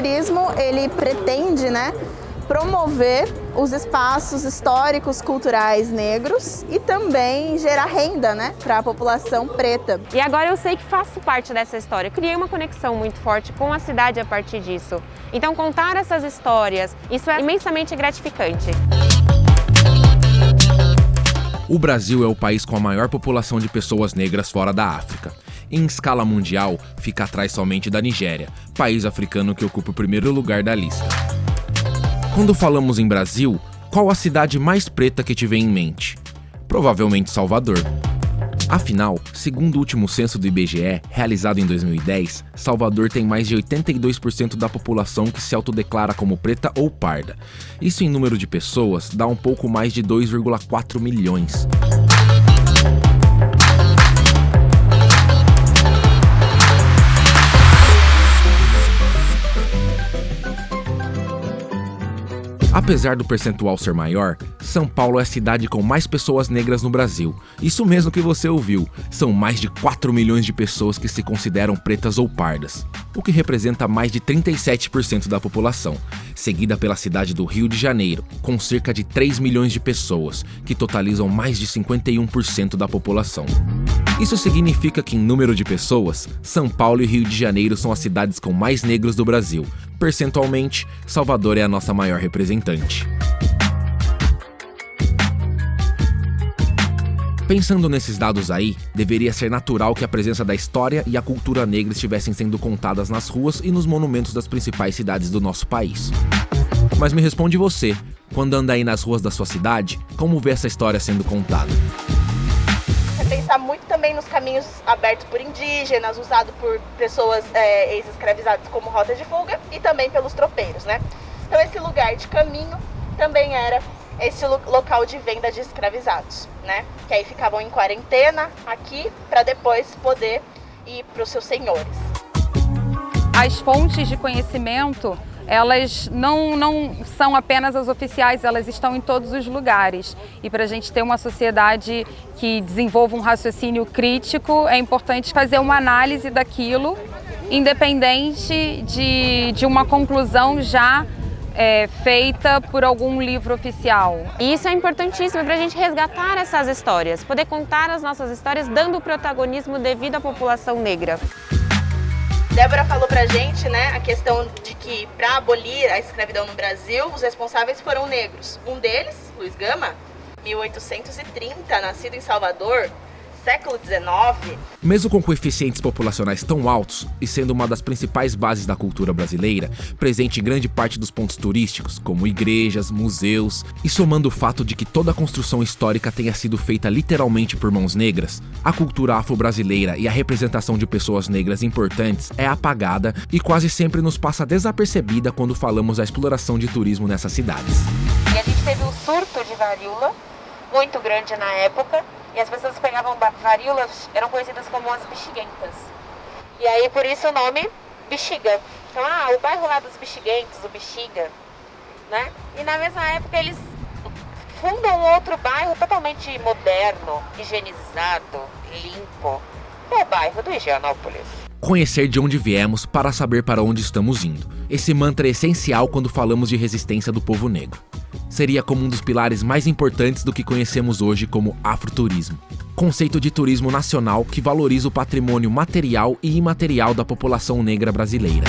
afroturismo, ele pretende, né, promover os espaços históricos, culturais negros e também gerar renda, né, para a população preta. E agora eu sei que faço parte dessa história. Eu criei uma conexão muito forte com a cidade a partir disso. Então contar essas histórias, isso é imensamente gratificante. O Brasil é o país com a maior população de pessoas negras fora da África. Em escala mundial, fica atrás somente da Nigéria, país africano que ocupa o primeiro lugar da lista. Quando falamos em Brasil, qual a cidade mais preta que te vem em mente? Provavelmente Salvador. Afinal, segundo o último censo do IBGE, realizado em 2010, Salvador tem mais de 82% da população que se autodeclara como preta ou parda. Isso em número de pessoas dá um pouco mais de 2,4 milhões. Apesar do percentual ser maior, São Paulo é a cidade com mais pessoas negras no Brasil. Isso mesmo que você ouviu, são mais de 4 milhões de pessoas que se consideram pretas ou pardas, o que representa mais de 37% da população, seguida pela cidade do Rio de Janeiro, com cerca de 3 milhões de pessoas, que totalizam mais de 51% da população. Isso significa que, em número de pessoas, São Paulo e Rio de Janeiro são as cidades com mais negros do Brasil. Percentualmente, Salvador é a nossa maior representante. Pensando nesses dados aí, deveria ser natural que a presença da história e a cultura negra estivessem sendo contadas nas ruas e nos monumentos das principais cidades do nosso país. Mas me responde você, quando anda aí nas ruas da sua cidade, como vê essa história sendo contada? Pensar muito também nos caminhos abertos por indígenas, usado por pessoas ex-escravizadas como rota de fuga e também pelos tropeiros, né? Então esse lugar de caminho também era esse local de venda de escravizados, né? Que aí ficavam em quarentena aqui para depois poder ir para os seus senhores. As fontes de conhecimento, elas não são apenas as oficiais, elas estão em todos os lugares. E para a gente ter uma sociedade que desenvolva um raciocínio crítico, é importante fazer uma análise daquilo, independente de uma conclusão já feita por algum livro oficial. E isso é importantíssimo para a gente resgatar essas histórias, poder contar as nossas histórias dando protagonismo devido à população negra. Débora falou pra gente, né, a questão de que para abolir a escravidão no Brasil, os responsáveis foram negros. Um deles, Luiz Gama, 1830, nascido em Salvador, século XIX. Mesmo com coeficientes populacionais tão altos e sendo uma das principais bases da cultura brasileira, presente em grande parte dos pontos turísticos, como igrejas, museus, e somando o fato de que toda a construção histórica tenha sido feita literalmente por mãos negras, a cultura afro-brasileira e a representação de pessoas negras importantes é apagada e quase sempre nos passa desapercebida quando falamos da exploração de turismo nessas cidades. E a gente teve um surto de varíola muito grande na época, e as pessoas que pegavam varíolas eram conhecidas como as bexiguentas. E aí por isso o nome Bexiga. Então, o bairro lá dos bexiguentos, o Bexiga, né? E na mesma época eles fundam outro bairro totalmente moderno, higienizado, limpo. É o bairro do Higienópolis. Conhecer de onde viemos para saber para onde estamos indo. Esse mantra é essencial quando falamos de resistência do povo negro. Seria como um dos pilares mais importantes do que conhecemos hoje como afroturismo. Conceito de turismo nacional que valoriza o patrimônio material e imaterial da população negra brasileira.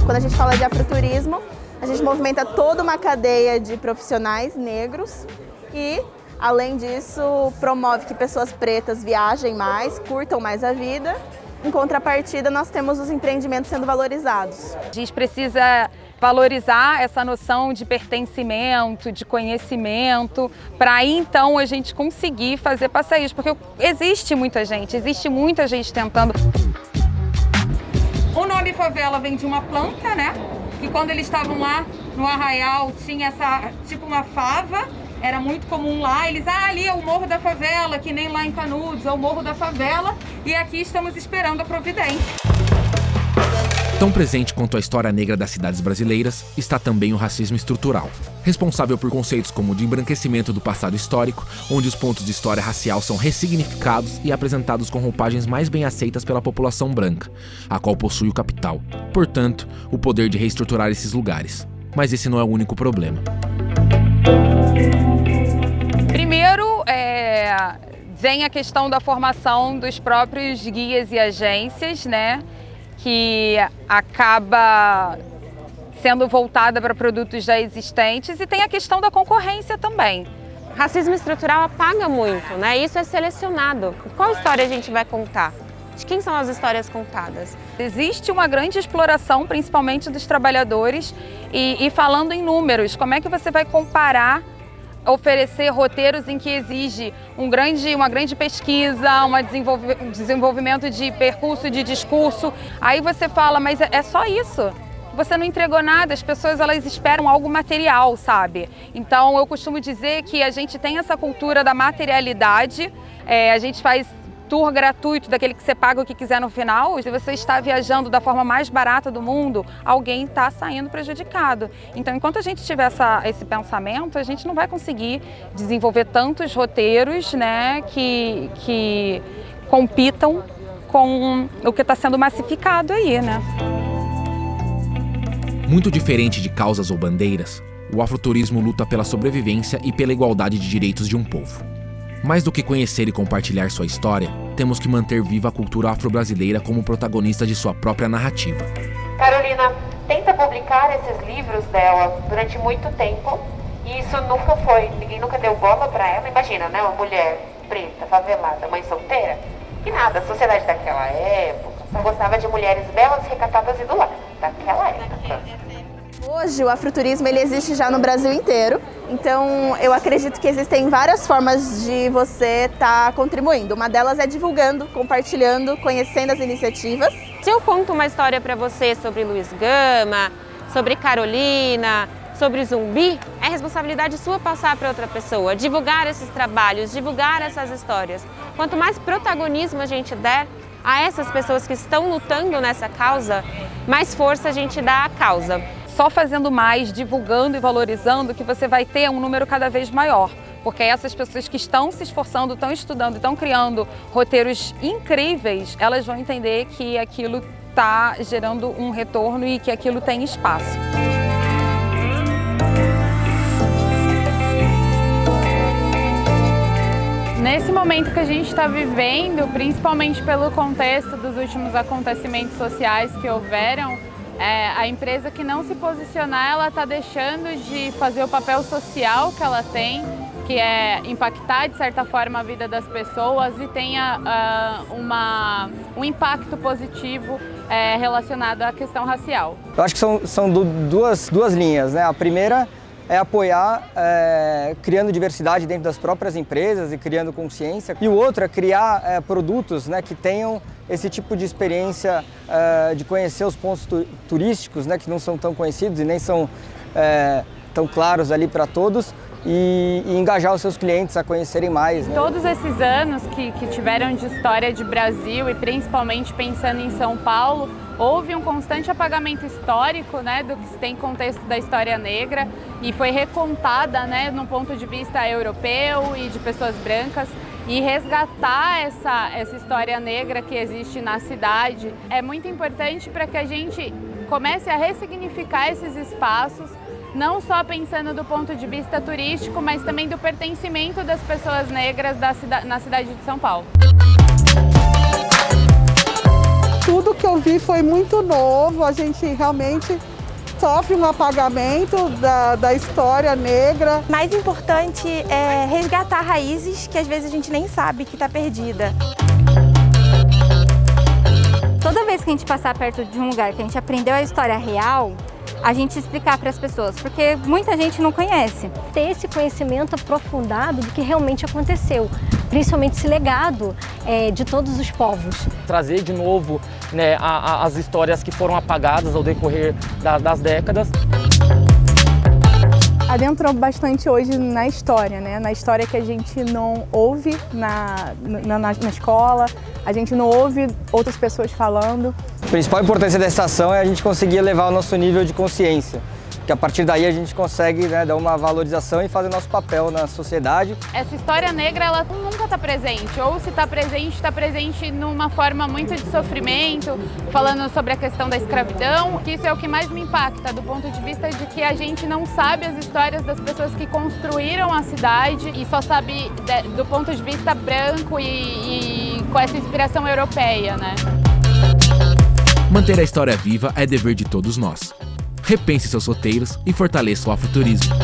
Quando a gente fala de afroturismo, a gente movimenta toda uma cadeia de profissionais negros e, além disso, promove que pessoas pretas viajem mais, curtam mais a vida. Em contrapartida, nós temos os empreendimentos sendo valorizados. A gente precisa valorizar essa noção de pertencimento, de conhecimento, para aí então a gente conseguir fazer passeios, porque existe muita gente tentando. O nome favela vem de uma planta, né? Que quando eles estavam lá no arraial tinha essa, tipo uma fava, era muito comum lá, eles, ali é o Morro da Favela, que nem lá em Canudos, é o Morro da Favela, e aqui estamos esperando a providência. Tão presente quanto a história negra das cidades brasileiras está também o racismo estrutural, responsável por conceitos como o de embranquecimento do passado histórico, onde os pontos de história racial são ressignificados e apresentados com roupagens mais bem aceitas pela população branca, a qual possui o capital, portanto, o poder de reestruturar esses lugares. Mas esse não é o único problema. Primeiro, vem a questão da formação dos próprios guias e agências, né? Que acaba sendo voltada para produtos já existentes, e tem a questão da concorrência também. Racismo estrutural apaga muito, né? Isso é selecionado. Qual história a gente vai contar? De quem são as histórias contadas? Existe uma grande exploração, principalmente dos trabalhadores, e falando em números, como é que você vai comparar, oferecer roteiros em que exige uma grande pesquisa, um desenvolvimento de percurso, de discurso. Aí você fala, mas é só isso? Você não entregou nada, as pessoas elas esperam algo material, sabe? Então eu costumo dizer que a gente tem essa cultura da materialidade, a gente faz tour gratuito, daquele que você paga o que quiser no final. Se você está viajando da forma mais barata do mundo, alguém está saindo prejudicado. Então, enquanto a gente tiver esse pensamento, a gente não vai conseguir desenvolver tantos roteiros, né, que compitam com o que está sendo massificado aí, né? Muito diferente de causas ou bandeiras, o afroturismo luta pela sobrevivência e pela igualdade de direitos de um povo. Mais do que conhecer e compartilhar sua história, temos que manter viva a cultura afro-brasileira como protagonista de sua própria narrativa. Carolina tenta publicar esses livros dela durante muito tempo, e isso ninguém nunca deu bola para ela. Imagina, né? Uma mulher preta, favelada, mãe solteira, e nada, a sociedade daquela época só gostava de mulheres belas, recatadas e do lar, daquela época. Hoje o afroturismo ele existe já no Brasil inteiro, então eu acredito que existem várias formas de você estar contribuindo. Uma delas é divulgando, compartilhando, conhecendo as iniciativas. Se eu conto uma história para você sobre Luiz Gama, sobre Carolina, sobre Zumbi, é responsabilidade sua passar para outra pessoa, divulgar esses trabalhos, divulgar essas histórias. Quanto mais protagonismo a gente der a essas pessoas que estão lutando nessa causa, mais força a gente dá à causa. Só fazendo mais, divulgando e valorizando, que você vai ter um número cada vez maior. Porque essas pessoas que estão se esforçando, estão estudando, estão criando roteiros incríveis, elas vão entender que aquilo está gerando um retorno e que aquilo tem espaço. Nesse momento que a gente está vivendo, principalmente pelo contexto dos últimos acontecimentos sociais que houveram, a empresa que não se posicionar, ela está deixando de fazer o papel social que ela tem, que é impactar de certa forma a vida das pessoas e tenha um impacto positivo relacionado à questão racial. Eu acho que são duas linhas, né? A primeira é apoiar criando diversidade dentro das próprias empresas e criando consciência. E o outro é criar produtos, né, que tenham esse tipo de experiência de conhecer os pontos turísticos, né, que não são tão conhecidos e nem são tão claros ali para todos, e engajar os seus clientes a conhecerem mais, né? Todos esses anos que tiveram de história de Brasil e principalmente pensando em São Paulo, houve um constante apagamento histórico, né, do que tem contexto da história negra, e foi recontada, né, num ponto de vista europeu e de pessoas brancas, e resgatar essa história negra que existe na cidade é muito importante para que a gente comece a ressignificar esses espaços, não só pensando do ponto de vista turístico, mas também do pertencimento das pessoas negras na cidade de São Paulo. Tudo que eu vi foi muito novo, a gente realmente sofre um apagamento da história negra. Mais importante é resgatar raízes que às vezes a gente nem sabe que está perdida. Toda vez que a gente passar perto de um lugar que a gente aprendeu a história real, a gente explicar para as pessoas, porque muita gente não conhece. Ter esse conhecimento aprofundado do que realmente aconteceu, principalmente esse legado de todos os povos. Trazer de novo, né, as histórias que foram apagadas ao decorrer das décadas. Adentrou bastante hoje na história, né? Na história que a gente não ouve na escola, a gente não ouve outras pessoas falando. principal importância dessa ação é a gente conseguir elevar o nosso nível de consciência, que a partir daí a gente consegue, né, dar uma valorização e fazer nosso papel na sociedade. Essa história negra, ela nunca está presente, ou se está presente numa forma muito de sofrimento, falando sobre a questão da escravidão, que isso é o que mais me impacta, do ponto de vista de que a gente não sabe as histórias das pessoas que construíram a cidade e só sabe do ponto de vista branco e com essa inspiração europeia, né? Manter a história viva é dever de todos nós. Repense seus roteiros e fortaleça o afroturismo.